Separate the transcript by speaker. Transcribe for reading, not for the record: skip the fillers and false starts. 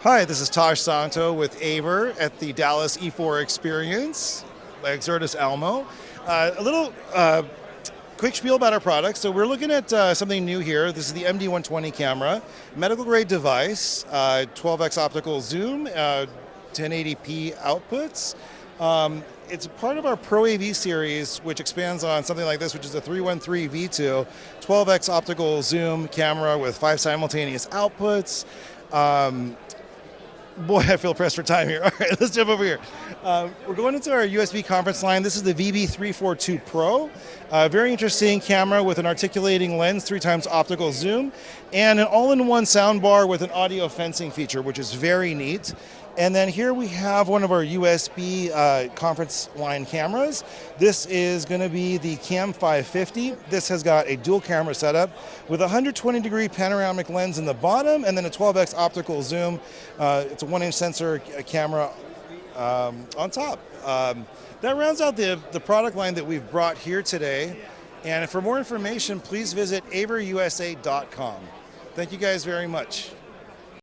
Speaker 1: Hi, this is Taj Santo with AVer at the Dallas E4 Experience by Exertis Almo. A little quick spiel about our product. So we're looking at something new here. This is the MD120 camera, medical grade device, 12x optical zoom, 1080p outputs. It's part of our ProAV series, which expands on something like this, which is a 313V2, 12x optical zoom camera with 5 simultaneous outputs. Boy, I feel pressed for time here. All right, let's jump over here. We're going into our USB conference line. This is the VB342 Pro. Very interesting camera with an articulating lens, 3x optical zoom, and an all-in-one soundbar with an audio fencing feature, which is very neat. And then here we have one of our USB conference line cameras. This is going to be the CAM550. This has got a dual camera setup with a 120-degree panoramic lens in the bottom and then a 12x optical zoom. It's a 1-inch sensor camera on top. That rounds out the product line that we've brought here today. And for more information, please visit averusa.com. Thank you guys very much.